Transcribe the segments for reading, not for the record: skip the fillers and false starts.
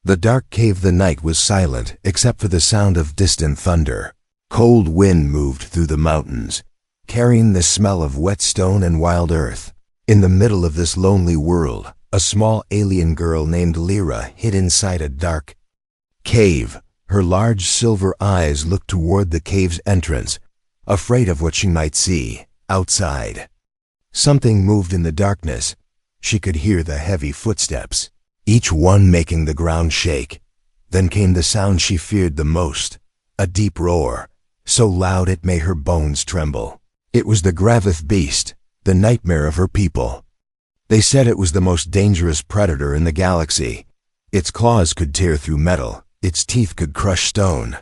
The dark cave, the night was silent except for the sound of distant thunder. Cold wind moved through the mountains, carrying the smell of wet stone and wild earth. In the middle of this lonely world, a small alien girl named Lyra hid inside a dark cave. Her large silver eyes looked toward the cave's entrance, afraid of what she might see outside. Something moved in the darkness. She could hear the heavy footsteps, each one making the ground shake. Then came the sound she feared the most, a deep roar, so loud it made her bones tremble. It was the bravest beast, the nightmare of her people. They said it was the most dangerous predator in the galaxy. Its claws could tear through metal, its teeth could crush stone.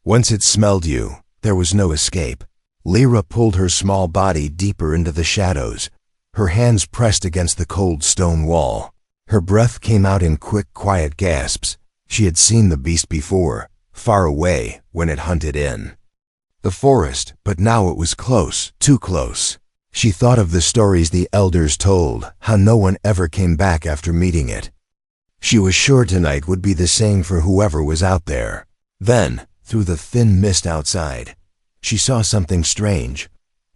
Once it smelled you, there was no escape. Lyra pulled her small body deeper into the shadows. Her hands pressed against the cold stone wall. Her breath came out in quick, quiet gasps. She had seen the beast before, far away, when it hunted in the forest, but now it was close, too close. She thought of the stories the elders told, how no one ever came back after meeting it. She was sure tonight would be the same for whoever was out there. Then, through the thin mist outside, she saw something strange.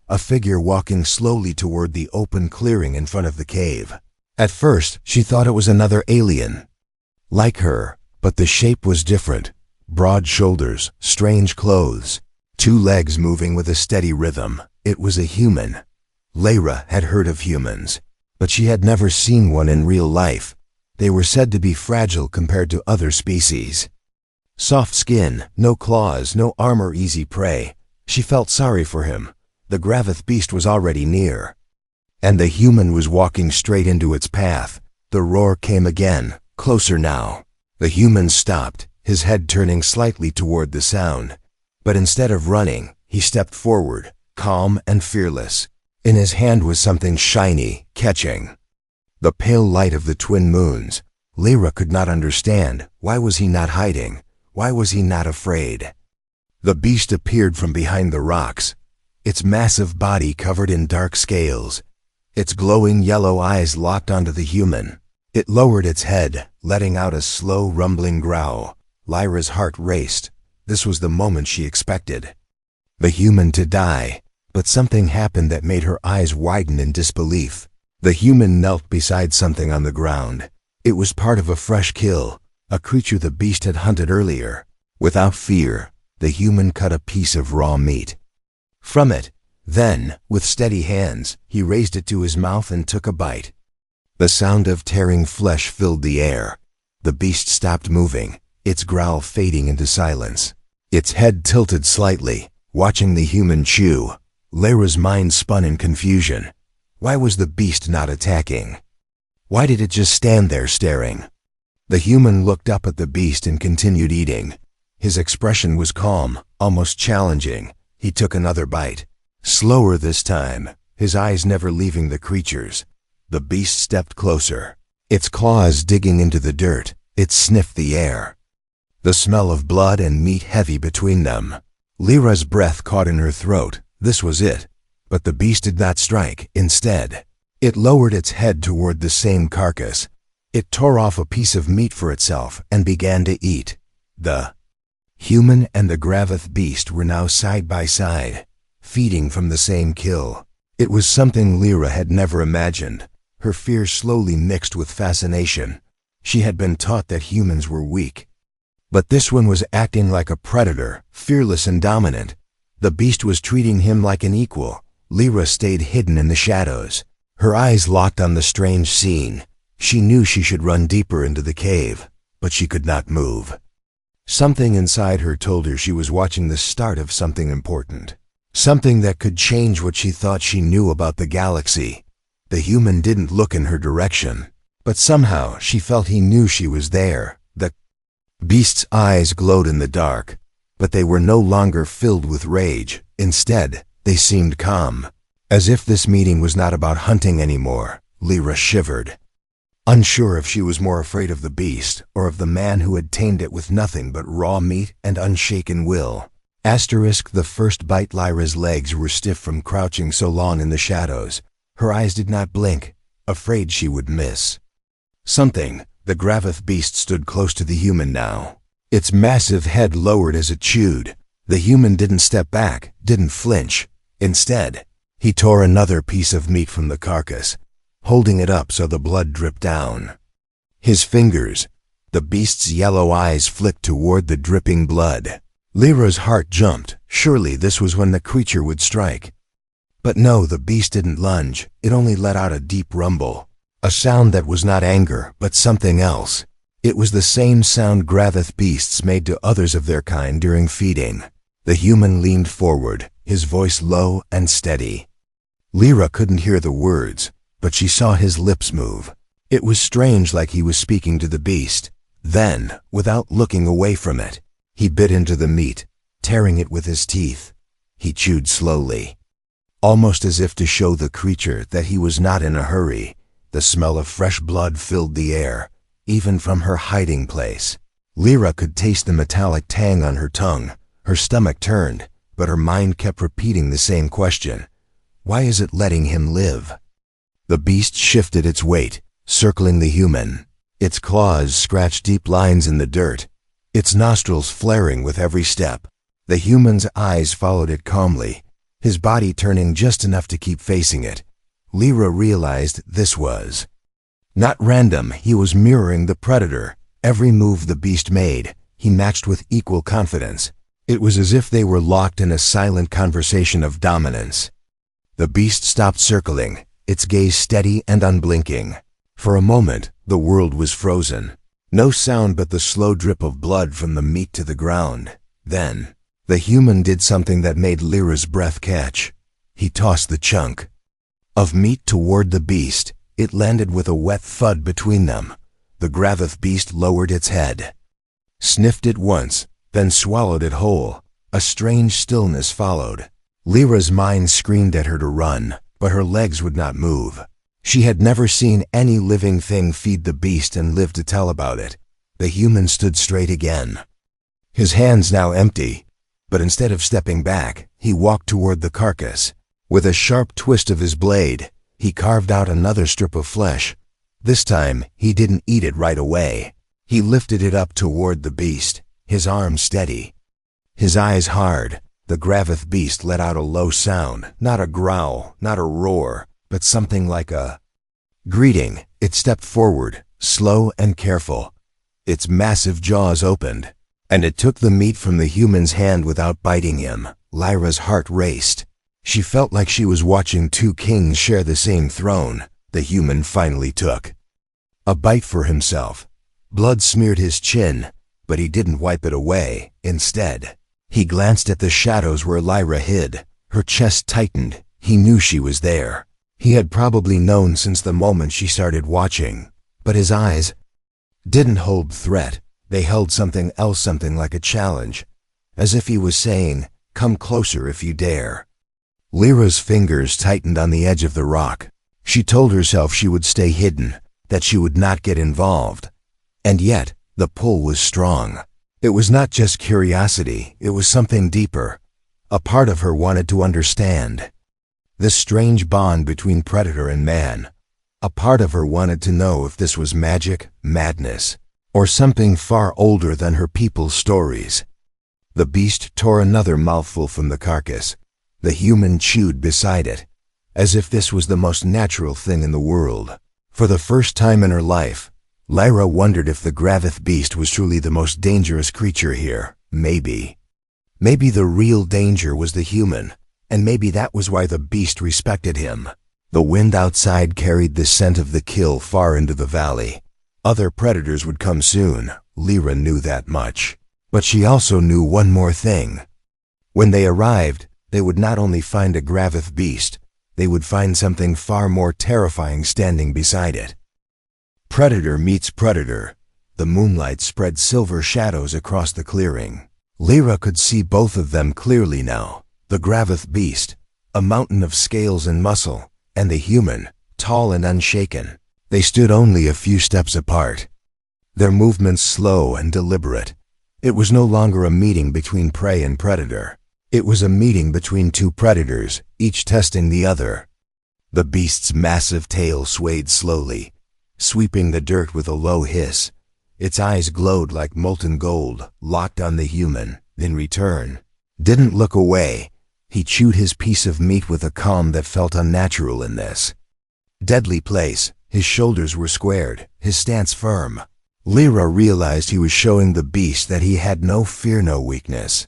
A figure walking slowly toward the open clearing in front of the cave. At first, she thought it was another alien, like her, but the shape was different. Broad shoulders, strange clothes, 2 legs moving with a steady rhythm. It was a human. Lyra had heard of humans, but she had never seen one in real life. They were said to be fragile compared to other species. Soft skin, no claws, no armor, easy prey. She felt sorry for him. The bravest beast was already near, and the human was walking straight into its path. The roar came again, closer now. The human stopped, his head turning slightly toward the sound. But instead of running, he stepped forward, calm and fearless. In his hand was something shiny, catching the pale light of the twin moons. Lyra could not understand. Why was he not hiding? Why was he not afraid? The beast appeared from behind the rocks, its massive body covered in dark scales, its glowing yellow eyes locked onto the human. It lowered its head, letting out a slow, rumbling growl. Lyra's heart raced. This was the moment she expected the human to die, but something happened that made her eyes widen in disbelief. The human knelt beside something on the ground. It was part of a fresh kill, a creature the beast had hunted earlier. Without fear, the human cut a piece of raw meat from it. Then, with steady hands, he raised it to his mouth and took a bite. The sound of tearing flesh filled the air. The beast stopped moving, its growl fading into silence. Its head tilted slightly, watching the human chew. Lyra's mind spun in confusion. Why was the beast not attacking? Why did it just stand there staring? The human looked up at the beast and continued eating. His expression was calm, almost challenging. He took another bite. Slower this time, his eyes never leaving the creature's. The beast stepped closer, its claws digging into the dirt. It sniffed the air, the smell of blood and meat heavy between them. Lyra's breath caught in her throat. This was it. But the beast did not strike. Instead, it lowered its head toward the same carcass. It tore off a piece of meat for itself and began to eat. The human and the bravest beast were now side by side, feeding from the same kill. It was something Lyra had never imagined. Her fear slowly mixed with fascination. She had been taught that humans were weak, but this one was acting like a predator, fearless and dominant. The beast was treating him like an equal. Lyra stayed hidden in the shadows, her eyes locked on the strange scene. She knew she should run deeper into the cave, but she could not move. Something inside her told her she was watching the start of something important, something that could change what she thought she knew about the galaxy. The human didn't look in her direction, but somehow she felt he knew she was there. The beast's eyes glowed in the dark, but they were no longer filled with rage. Instead, they seemed calm, as if this meeting was not about hunting anymore. Lyra shivered, unsure if she was more afraid of the beast or of the man who had tamed it with nothing but raw meat and unshaken will. The first bite. Lyra's legs were stiff from crouching so long in the shadows. Her eyes did not blink, afraid she would miss something. The Graveth beast stood close to the human now. Its massive head lowered as it chewed. The human didn't step back, didn't flinch. Instead, he tore another piece of meat from the carcass, holding it up so the blood dripped down. His fingers, the beast's yellow eyes flicked toward the dripping blood. Lyra's heart jumped. Surely this was when the creature would strike. But no, the beast didn't lunge. It only let out a deep rumble. A sound that was not anger, but something else. It was the same sound Graveth beasts made to others of their kind during feeding. The human leaned forward, his voice low and steady. Lyra couldn't hear the words, but she saw his lips move. It was strange, like he was speaking to the beast. Then, without looking away from it, he bit into the meat, tearing it with his teeth. He chewed slowly, almost as if to show the creature that he was not in a hurry. The smell of fresh blood filled the air, even from her hiding place. Lyra could taste the metallic tang on her tongue. Her stomach turned, but her mind kept repeating the same question. Why is it letting him live? The beast shifted its weight, circling the human. Its claws scratched deep lines in the dirt, its nostrils flaring with every step. The human's eyes followed it calmly, his body turning just enough to keep facing it. Lyra realized this was not random. He was mirroring the predator. Every move the beast made, he matched with equal confidence. It was as if they were locked in a silent conversation of dominance. The beast stopped circling, its gaze steady and unblinking. For a moment, the world was frozen. No sound but the slow drip of blood from the meat to the ground. Then, the human did something that made Lyra's breath catch. He tossed the chunk of meat toward the beast. It landed with a wet thud between them. The Graveth beast lowered its head, sniffed it once, then swallowed it whole. A strange stillness followed. Lyra's mind screamed at her to run, but her legs would not move. She had never seen any living thing feed the beast and live to tell about it. The human stood straight again, his hands now empty, but instead of stepping back, he walked toward the carcass. With a sharp twist of his blade, he carved out another strip of flesh. This time, he didn't eat it right away. He lifted it up toward the beast, his arms steady, his eyes hard. The Graveth beast let out a low sound, not a growl, not a roar, but something like a greeting. It stepped forward, slow and careful. Its massive jaws opened, and it took the meat from the human's hand without biting him. Lyra's heart raced. She felt like she was watching two kings share the same throne. The human finally took a bite for himself. Blood smeared his chin, but he didn't wipe it away. Instead, he glanced at the shadows where Lyra hid. Her chest tightened. He knew she was there. He had probably known since the moment she started watching. But his eyes didn't hold threat. They held something else, something like a challenge, as if he was saying, "Come closer if you dare." Lyra's fingers tightened on the edge of the rock. She told herself she would stay hidden, that she would not get involved. And yet, the pull was strong. It was not just curiosity, it was something deeper. A part of her wanted to understand this strange bond between predator and man. A part of her wanted to know if this was magic, madness, or something far older than her people's stories. The beast tore another mouthful from the carcass. The human chewed beside it, as if this was the most natural thing in the world. For the first time in her life, Lyra wondered if the Graveth beast was truly the most dangerous creature here. Maybe the real danger was the human, and maybe that was why the beast respected him. The wind outside carried the scent of the kill far into the valley. Other predators would come soon. Lyra knew that much. But she also knew one more thing. When they arrived, they would not only find a Graveth beast, they would find something far more terrifying standing beside it. Predator meets predator. The moonlight spread silver shadows across the clearing. Lyra could see both of them clearly now. The Graveth beast, a mountain of scales and muscle, and the human, tall and unshaken. They stood only a few steps apart, their movements slow and deliberate. It was no longer a meeting between prey and predator. It was a meeting between two predators, each testing the other. The beast's massive tail swayed slowly, sweeping the dirt with a low hiss. Its eyes glowed like molten gold, locked on the human, in return. Didn't look away. He chewed his piece of meat with a calm that felt unnatural in this deadly place. His shoulders were squared, his stance firm. Lyra realized he was showing the beast that he had no fear, no weakness.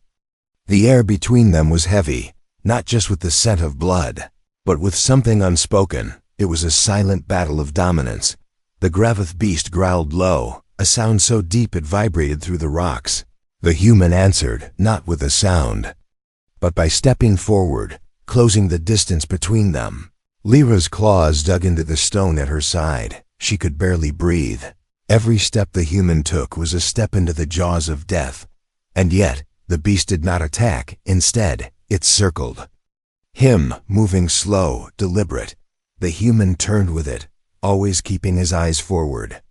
The air between them was heavy, not just with the scent of blood, but with something unspoken. It was a silent battle of dominance. The Graveth beast growled low, a sound so deep it vibrated through the rocks. The human answered, not with a sound, but by stepping forward, closing the distance between them. Lyra's claws dug into the stone at her side. She could barely breathe. Every step the human took was a step into the jaws of death. And yet, the beast did not attack. Instead, it circled him, moving slow, deliberate. The human turned with it, always keeping his eyes forward.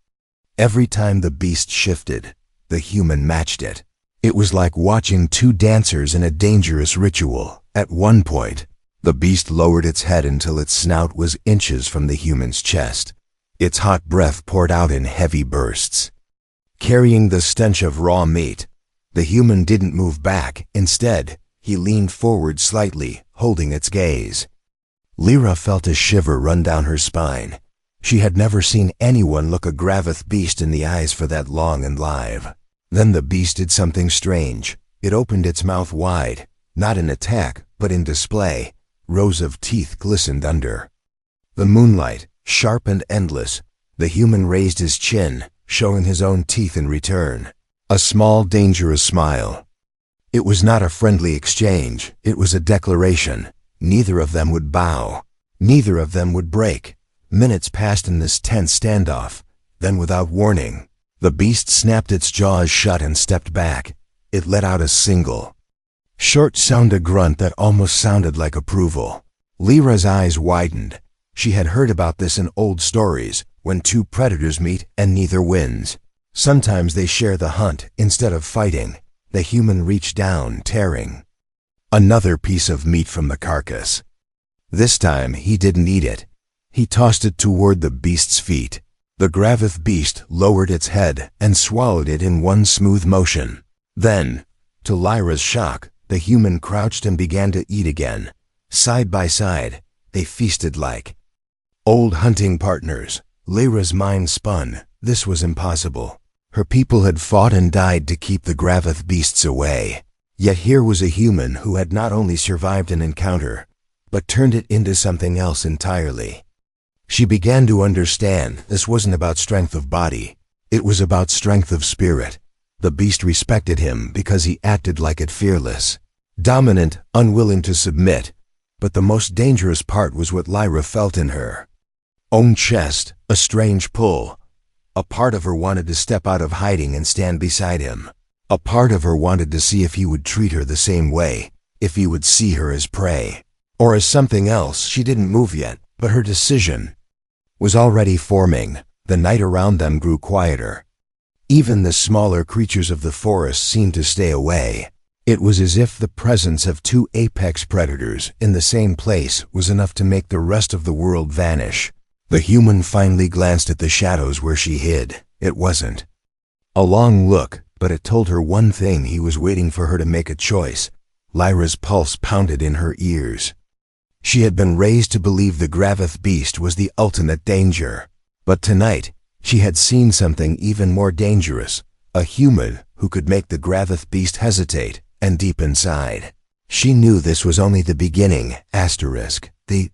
Every time the beast shifted, the human matched it. It was like watching two dancers in a dangerous ritual. At one point, the beast lowered its head until its snout was inches from the human's chest. Its hot breath poured out in heavy bursts, carrying the stench of raw meat. The human didn't move back. Instead, he leaned forward slightly, holding its gaze. Lyra felt a shiver run down her spine. She had never seen anyone look a Graveth beast in the eyes for that long and live. Then the beast did something strange. It opened its mouth wide, not in attack, but in display. Rows of teeth glistened under the moonlight, sharp and endless. The human raised his chin, showing his own teeth in return. A small, dangerous smile. It was not a friendly exchange. It was a declaration. Neither of them would bow. Neither of them would break. Minutes passed in this tense standoff. Then, without warning, the beast snapped its jaws shut and stepped back. It let out a single, short sound, a grunt that almost sounded like approval. Lyra's eyes widened. She had heard about this in old stories, when two predators meet and neither wins. Sometimes they share the hunt instead of fighting. The human reached down, tearing another piece of meat from the carcass. This time he didn't eat it. He tossed it toward the beast's feet. The Graveth beast lowered its head and swallowed it in one smooth motion. Then, to Lyra's shock, the human crouched and began to eat again. Side by side, they feasted like old hunting partners. Lyra's mind spun. This was impossible. Her people had fought and died to keep the Graveth beasts away. Yet here was a human who had not only survived an encounter, but turned it into something else entirely. She began to understand this wasn't about strength of body. It was about strength of spirit. The beast respected him because he acted like it, fearless, dominant, unwilling to submit. But the most dangerous part was what Lyra felt in her own chest, a strange pull. A part of her wanted to step out of hiding and stand beside him. A part of her wanted to see if he would treat her the same way, if he would see her as prey, or as something else. She didn't move yet, but her decision was already forming. The night around them grew quieter. Even the smaller creatures of the forest seemed to stay away. It was as if the presence of two apex predators in the same place was enough to make the rest of the world vanish. The human finally glanced at the shadows where she hid. It wasn't a long look, but it told her one thing: he was waiting for her to make a choice. Lyra's pulse pounded in her ears. She had been raised to believe the Graveth beast was the ultimate danger. But tonight, she had seen something even more dangerous. A human who could make the Graveth beast hesitate, and deep inside, she knew this was only the beginning. The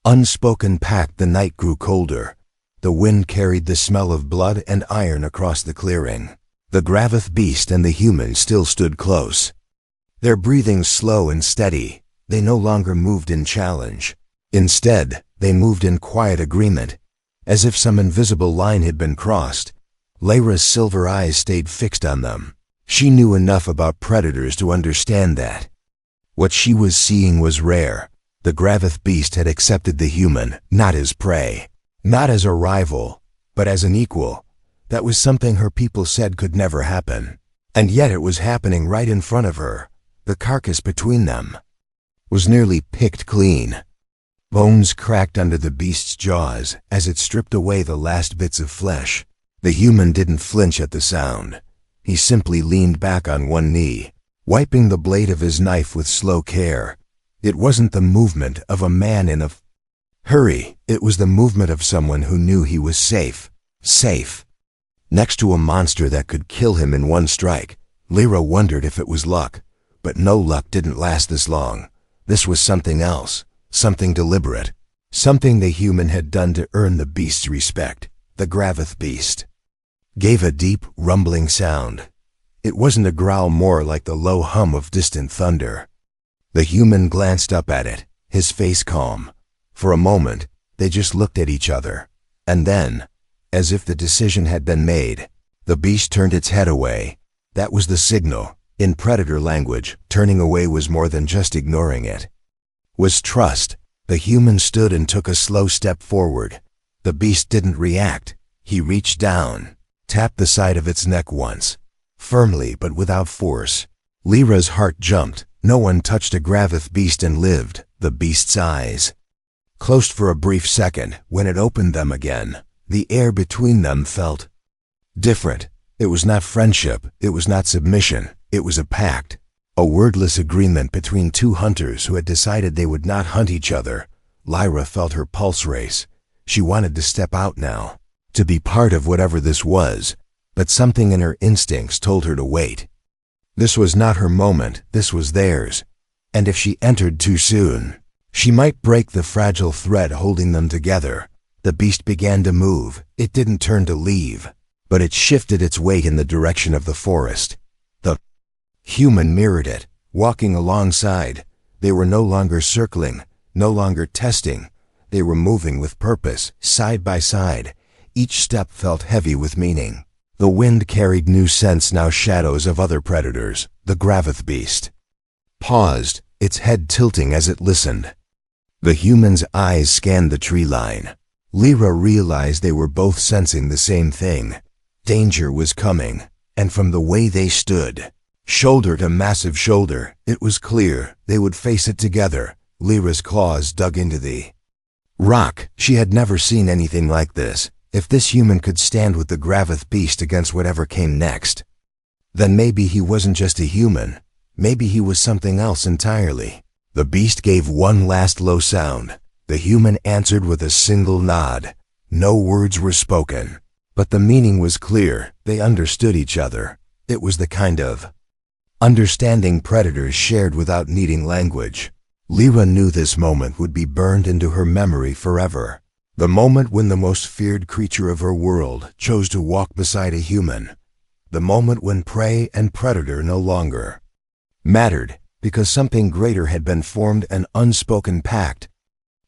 unspoken pact. The night grew colder. The wind carried the smell of blood and iron across the clearing. The Graveth beast and the human still stood close, their breathing slow and steady. They no longer moved in challenge. Instead, they moved in quiet agreement, as if some invisible line had been crossed. Lyra's silver eyes stayed fixed on them. She knew enough about predators to understand that what she was seeing was rare. The Graveth beast had accepted the human, not as prey, not as a rival, but as an equal. That was something her people said could never happen. And yet it was happening right in front of her. The carcass between them was nearly picked clean. Bones cracked under the beast's jaws as it stripped away the last bits of flesh. The human didn't flinch at the sound. He simply leaned back on one knee, wiping the blade of his knife with slow care. It wasn't the movement of a man in a hurry, it was the movement of someone who knew he was safe. Safe. Next to a monster that could kill him in one strike, Lyra wondered if it was luck. But no luck didn't last this long. This was something else, something deliberate, something the human had done to earn the beast's respect. The Graveth beast gave a deep, rumbling sound. It wasn't a growl, more like the low hum of distant thunder. The human glanced up at it, his face calm. For a moment, they just looked at each other. And then, as if the decision had been made, the beast turned its head away. That was the signal. In predator language, turning away was more than just ignoring it. Was trust. The human stood and took a slow step forward. The beast didn't react. He reached down, tapped the side of its neck once, firmly but without force. Lyra's heart jumped. No one touched a Graveth beast and lived. The beast's eyes closed for a brief second. When it opened them again, the air between them felt different. It was not friendship, it was not submission, it was a pact, a wordless agreement between two hunters who had decided they would not hunt each other. Lyra felt her pulse race. She wanted to step out now, to be part of whatever this was, but something in her instincts told her to wait. This was not her moment, this was theirs, and if she entered too soon, she might break the fragile thread holding them together. The beast began to move. It didn't turn to leave, but it shifted its weight in the direction of the forest. The human mirrored it, walking alongside. They were no longer circling, no longer testing. They were moving with purpose, side by side. Each step felt heavy with meaning. The wind carried new scents, now shadows of other predators. The Graveth beast paused, its head tilting as it listened. The human's eyes scanned the tree line. Lyra realized they were both sensing the same thing. Danger was coming, and from the way they stood, shoulder to massive shoulder, it was clear they would face it together. Lyra's claws dug into the rock. She had never seen anything like this. If this human could stand with the Graveth beast against whatever came next, then maybe he wasn't just a human. Maybe he was something else entirely. The beast gave one last low sound. The human answered with a single nod. No words were spoken, but the meaning was clear. They understood each other. It was the kind of understanding predators shared without needing language. Lyra knew this moment would be burned into her memory forever. The moment when the most feared creature of her world chose to walk beside a human. The moment when prey and predator no longer mattered, because something greater had been formed, an unspoken pact.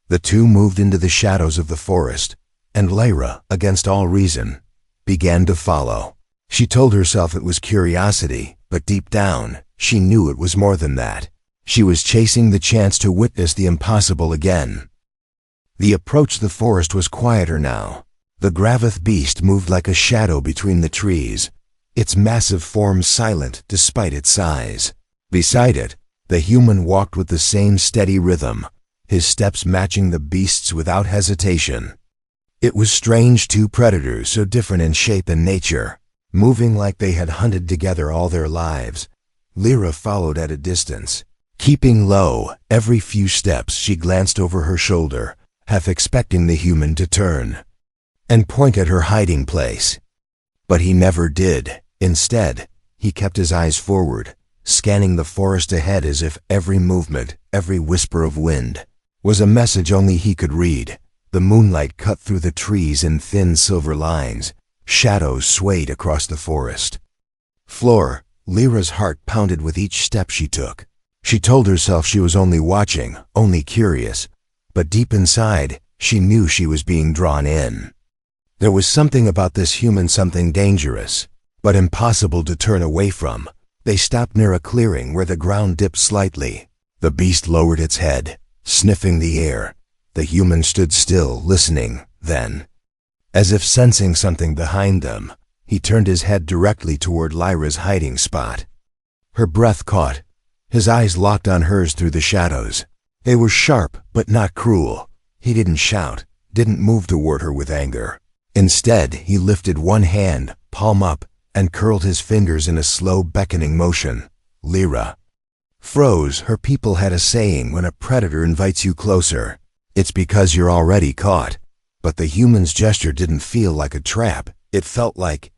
The two moved into the shadows of the forest, and Lyra, against all reason, began to follow. She told herself it was curiosity, but deep down, she knew it was more than that. She was chasing the chance to witness the impossible again. The approach to the forest was quieter now. The Graveth beast moved like a shadow between the trees, its massive form silent despite its size. Beside it, the human walked with the same steady rhythm, his steps matching the beast's without hesitation. It was strange, two predators so different in shape and nature, moving like they had hunted together all their lives. Lyra followed at a distance, keeping low. Every few steps she glanced over her shoulder, half expecting the human to turn and point at her hiding place. But he never did. Instead, he kept his eyes forward, scanning the forest ahead as if every movement, every whisper of wind, was a message only he could read. The moonlight cut through the trees in thin silver lines. Shadows swayed across the forest floor. Lyra's heart pounded with each step she took. She told herself she was only watching, only curious, but deep inside, she knew she was being drawn in. There was something about this human, something dangerous, but impossible to turn away from. They stopped near a clearing where the ground dipped slightly. The beast lowered its head, sniffing the air. The human stood still, listening. Then, as if sensing something behind them, he turned his head directly toward Lyra's hiding spot. Her breath caught. His eyes locked on hers through the shadows. They were sharp, but not cruel. He didn't shout, didn't move toward her with anger. Instead, he lifted one hand, palm up, and curled his fingers in a slow beckoning motion. Lyra froze. Her people had a saying: when a predator invites you closer, it's because you're already caught. But the human's gesture didn't feel like a trap. It felt like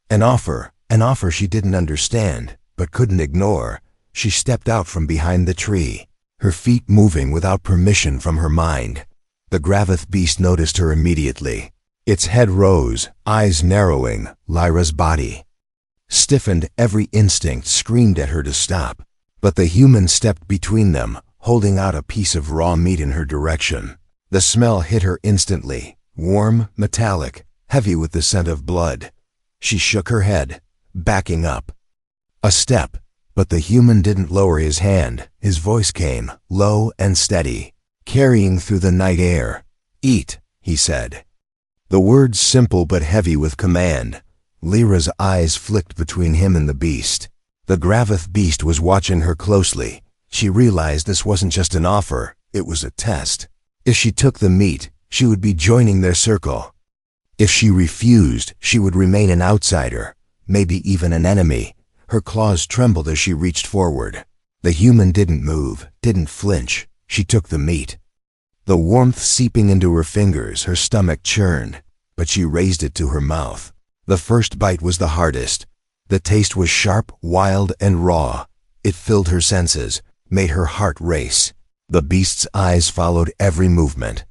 an offer she didn't understand, but couldn't ignore. She stepped out from behind the tree, her feet moving without permission from her mind. The Graveth beast noticed her immediately. Its head rose, eyes narrowing. Lyra's body stiffened. Every instinct screamed at her to stop. But the human stepped between them, holding out a piece of raw meat in her direction. The smell hit her instantly, warm, metallic, heavy with the scent of blood. She shook her head, backing up a step, but the human didn't lower his hand. His voice came, low and steady, carrying through the night air. "Eat," he said. The words simple but heavy with command. Lyra's eyes flicked between him and the beast. The Graveth beast was watching her closely. She realized this wasn't just an offer, it was a test. If she took the meat, she would be joining their circle. If she refused, she would remain an outsider, maybe even an enemy. Her claws trembled as she reached forward. The human didn't move, didn't flinch. She took the meat. The warmth seeping into her fingers, her stomach churned, but she raised it to her mouth. The first bite was the hardest. The taste was sharp, wild, and raw. It filled her senses, made her heart race. The beast's eyes followed every movement.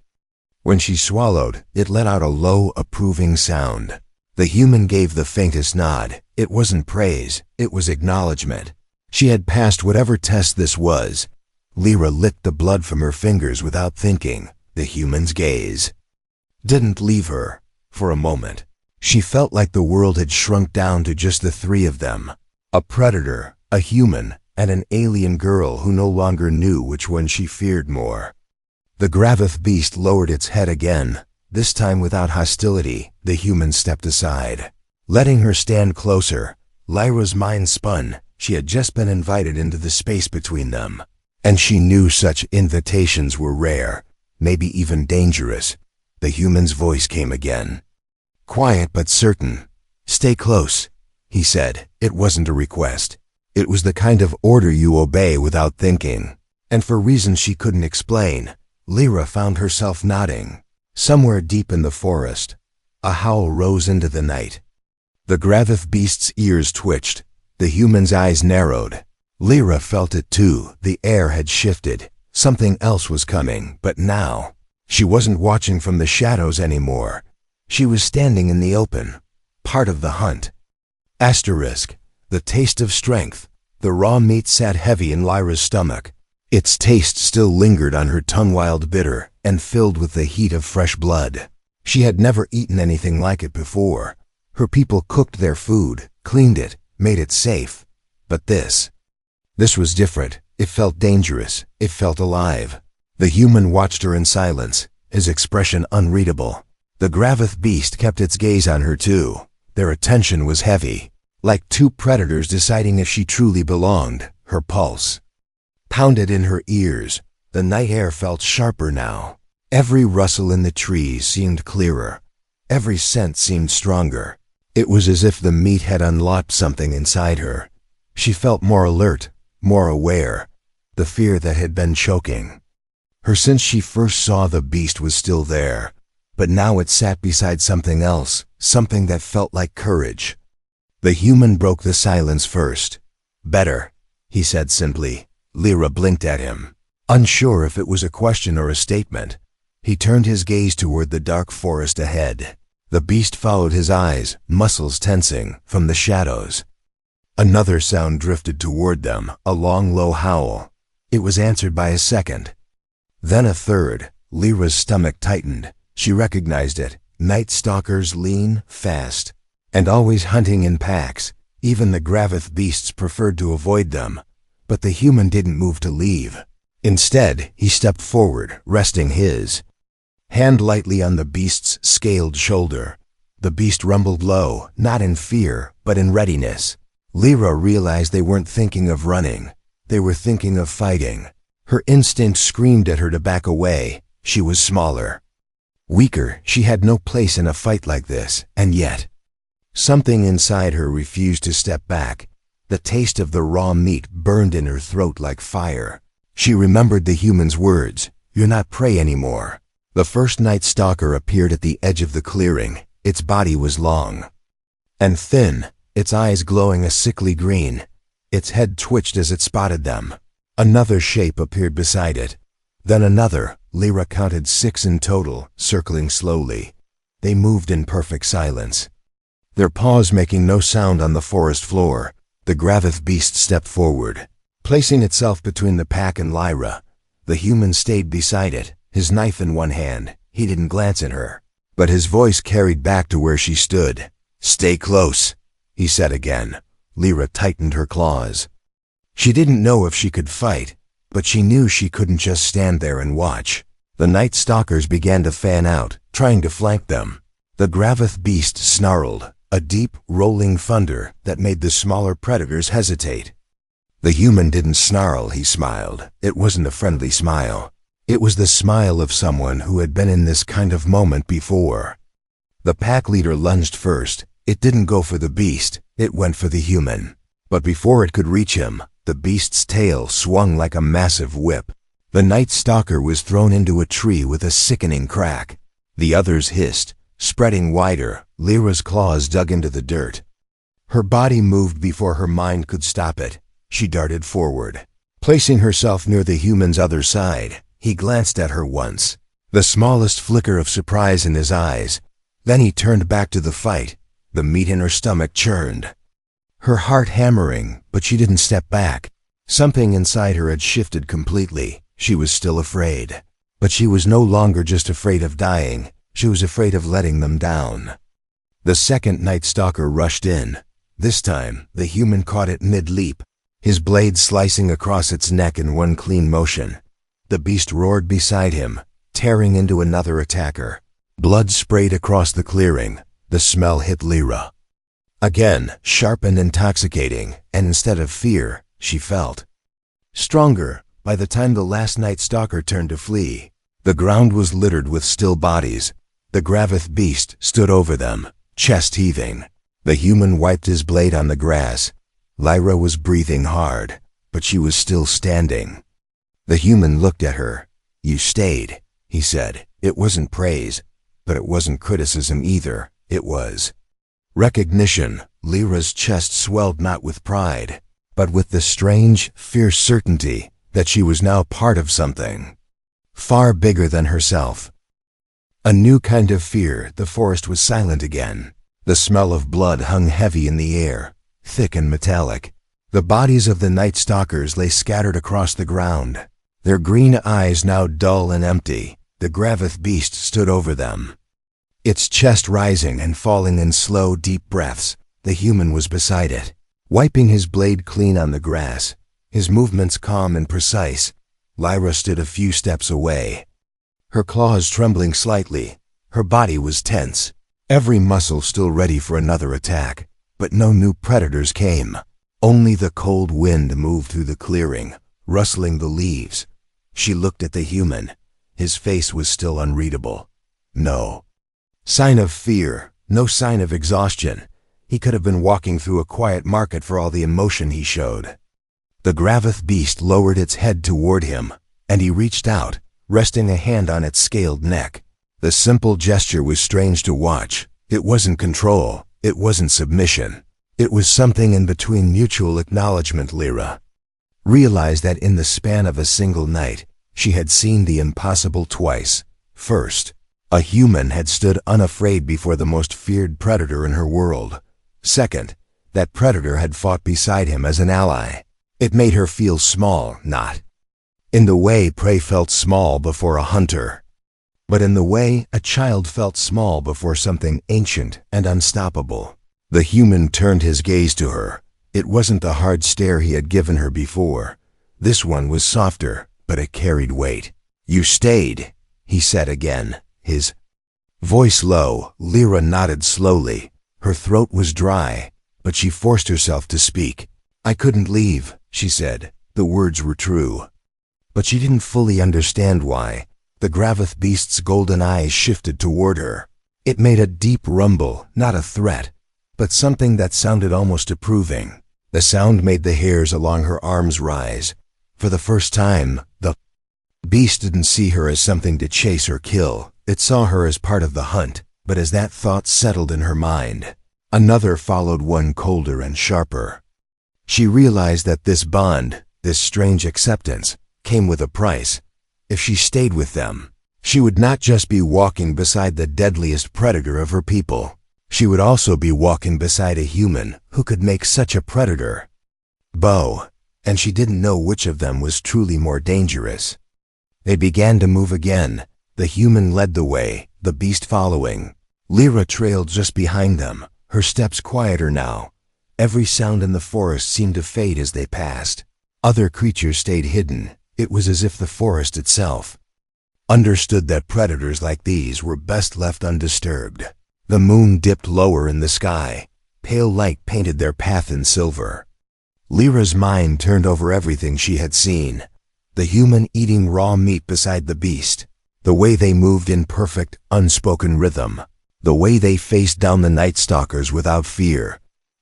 When she swallowed, it let out a low, approving sound. The human gave the faintest nod. It wasn't praise, it was acknowledgement. She had passed whatever test this was. Lyra licked the blood from her fingers without thinking. The human's gaze didn't leave her for a moment. She felt like the world had shrunk down to just the three of them. A predator, a human, and an alien girl who no longer knew which one she feared more. The Graveth beast lowered its head again. This time without hostility, the human stepped aside, letting her stand closer. Lyra's mind spun. She had just been invited into the space between them, and she knew such invitations were rare, maybe even dangerous. The human's voice came again, quiet but certain. "Stay close," he said. It wasn't a request. It was the kind of order you obey without thinking. And for reasons she couldn't explain, Lyra found herself nodding. Somewhere deep in the forest, a howl rose into the night. The Graveth beast's ears twitched. The human's eyes narrowed. Lyra felt it too. The air had shifted. Something else was coming, but now, she wasn't watching from the shadows anymore. She was standing in the open, part of the hunt. Asterisk. The taste of strength. The raw meat sat heavy in Lyra's stomach. Its taste still lingered on her tongue, wild, bitter, and filled with the heat of fresh blood. She had never eaten anything like it before. Her people cooked their food, cleaned it, made it safe. But this was different. It felt dangerous. It felt alive. The human watched her in silence, his expression unreadable. The Graveth beast kept its gaze on her too. Their attention was heavy, like two predators deciding if she truly belonged. Her pulse pounded in her ears. The night air felt sharper now. Every rustle in the trees seemed clearer. Every scent seemed stronger. It was as if the meat had unlocked something inside her. She felt more alert, more aware. The fear that had been choking her since she first saw the beast was still there, but now it sat beside something else, something that felt like courage. The human broke the silence first. "Better," he said simply. Lyra blinked at him, unsure if it was a question or a statement. He turned his gaze toward the dark forest ahead. The beast followed his eyes, muscles tensing, from the shadows. Another sound drifted toward them, a long, low howl. It was answered by a second. Then a third. Lyra's stomach tightened. She recognized it. Night stalkers, lean, fast, and always hunting in packs. Even the Graveth beasts preferred to avoid them. But the human didn't move to leave. Instead, he stepped forward, resting his hand lightly on the beast's scaled shoulder. The beast rumbled low, not in fear, but in readiness. Lyra realized they weren't thinking of running. They were thinking of fighting. Her instinct screamed at her to back away. She was smaller. Weaker, she had no place in a fight like this, and yet, something inside her refused to step back. The taste of the raw meat burned in her throat like fire. She remembered the human's words, "You're not prey anymore." The first night stalker appeared at the edge of the clearing. Its body was long and thin, its eyes glowing a sickly green. Its head twitched as it spotted them. Another shape appeared beside it. Then another. Lyra counted 6 in total, circling slowly. They moved in perfect silence, their paws making no sound on the forest floor. The Graveth beast stepped forward, placing itself between the pack and Lyra. The human stayed beside it, his knife in one hand. He didn't glance at her, but his voice carried back to where she stood. "Stay close," he said again. Lyra tightened her claws. She didn't know if she could fight, but she knew she couldn't just stand there and watch. The night stalkers began to fan out, trying to flank them. The Graveth beast snarled, a deep, rolling thunder that made the smaller predators hesitate. The human didn't snarl, he smiled. It wasn't a friendly smile. It was the smile of someone who had been in this kind of moment before. The pack leader lunged first. It didn't go for the beast, it went for the human. But before it could reach him, the beast's tail swung like a massive whip. The night stalker was thrown into a tree with a sickening crack. The others hissed, spreading wider. Lyra's claws dug into the dirt. Her body moved before her mind could stop it. She darted forward, placing herself near the human's other side. He glanced at her once, the smallest flicker of surprise in his eyes. Then he turned back to the fight. The meat in her stomach churned, her heart hammering, but she didn't step back. Something inside her had shifted completely. She was still afraid, but she was no longer just afraid of dying. She was afraid of letting them down. The second night stalker rushed in. This time, the human caught it mid-leap, his blade slicing across its neck in one clean motion. The beast roared beside him, tearing into another attacker. Blood sprayed across the clearing. The smell hit Lyra again, sharp and intoxicating, and instead of fear, she felt stronger. By the time the last night stalker turned to flee, the ground was littered with still bodies. The Graveth beast stood over them, chest heaving. The human wiped his blade on the grass. Lyra was breathing hard, but she was still standing. The human looked at her. "You stayed," he said. It wasn't praise, but it wasn't criticism either. It was recognition. Lyra's chest swelled not with pride, but with the strange, fierce certainty that she was now part of something far bigger than herself. A new kind of fear. The forest was silent again. The smell of blood hung heavy in the air, thick and metallic. The bodies of the night stalkers lay scattered across the ground, their green eyes now dull and empty. The Graveth beast stood over them, its chest rising and falling in slow, deep breaths. The human was beside it, wiping his blade clean on the grass, his movements calm and precise. Lyra stood a few steps away, her claws trembling slightly. Her body was tense, every muscle still ready for another attack. But no new predators came. Only the cold wind moved through the clearing, rustling the leaves. She looked at the human. His face was still unreadable. No sign of fear, no sign of exhaustion. He could have been walking through a quiet market for all the emotion he showed. The Graveth beast lowered its head toward him, and he reached out, resting a hand on its scaled neck. The simple gesture was strange to watch. It wasn't control, it wasn't submission. It was something in between mutual acknowledgement. Lyra realized that in the span of a single night, she had seen the impossible twice. First, a human had stood unafraid before the most feared predator in her world. Second, that predator had fought beside him as an ally. It made her feel small, not in the way prey felt small before a hunter, but in the way a child felt small before something ancient and unstoppable. The human turned his gaze to her. It wasn't the hard stare he had given her before. This one was softer, but it carried weight. "You stayed," he said again, his voice low. Lyra nodded slowly. Her throat was dry, but she forced herself to speak. "I couldn't leave," she said. The words were true, but she didn't fully understand why. The Graveth beast's golden eyes shifted toward her. It made a deep rumble, not a threat, but something that sounded almost approving. The sound made the hairs along her arms rise. For the first time, the beast didn't see her as something to chase or kill. It saw her as part of the hunt. But as that thought settled in her mind, another followed, one colder and sharper. She realized that this bond, this strange acceptance, came with a price. If she stayed with them, she would not just be walking beside the deadliest predator of her people. She would also be walking beside a human who could make such a predator bow, and she didn't know which of them was truly more dangerous. They began to move again. The human led the way, the beast following. Lyra trailed just behind them, her steps quieter now. Every sound in the forest seemed to fade as they passed. Other creatures stayed hidden. It was as if the forest itself understood that predators like these were best left undisturbed. The moon dipped lower in the sky. Pale light painted their path in silver. Lyra's mind turned over everything she had seen. The human eating raw meat beside the beast. The way they moved in perfect, unspoken rhythm. The way they faced down the night stalkers without fear.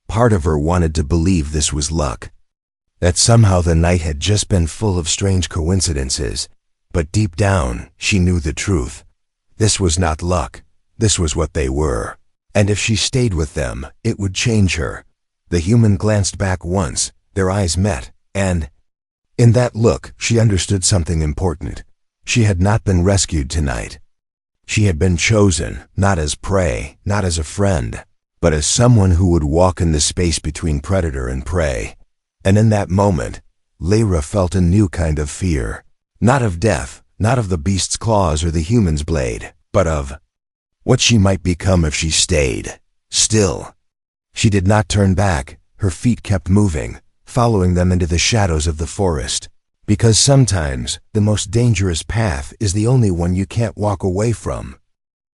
Part of her wanted to believe this was luck. That somehow the night had just been full of strange coincidences. But deep down, she knew the truth. This was not luck. This was what they were. And if she stayed with them, it would change her. The human glanced back once. Their eyes met, and in that look, she understood something important. She had not been rescued tonight. She had been chosen, not as prey, not as a friend, but as someone who would walk in the space between predator and prey. And in that moment, Lyra felt a new kind of fear. Not of death, not of the beast's claws or the human's blade, but of what she might become if she stayed. Still, she did not turn back. Her feet kept moving, following them into the shadows of the forest. Because sometimes the most dangerous path is the only one you can't walk away from.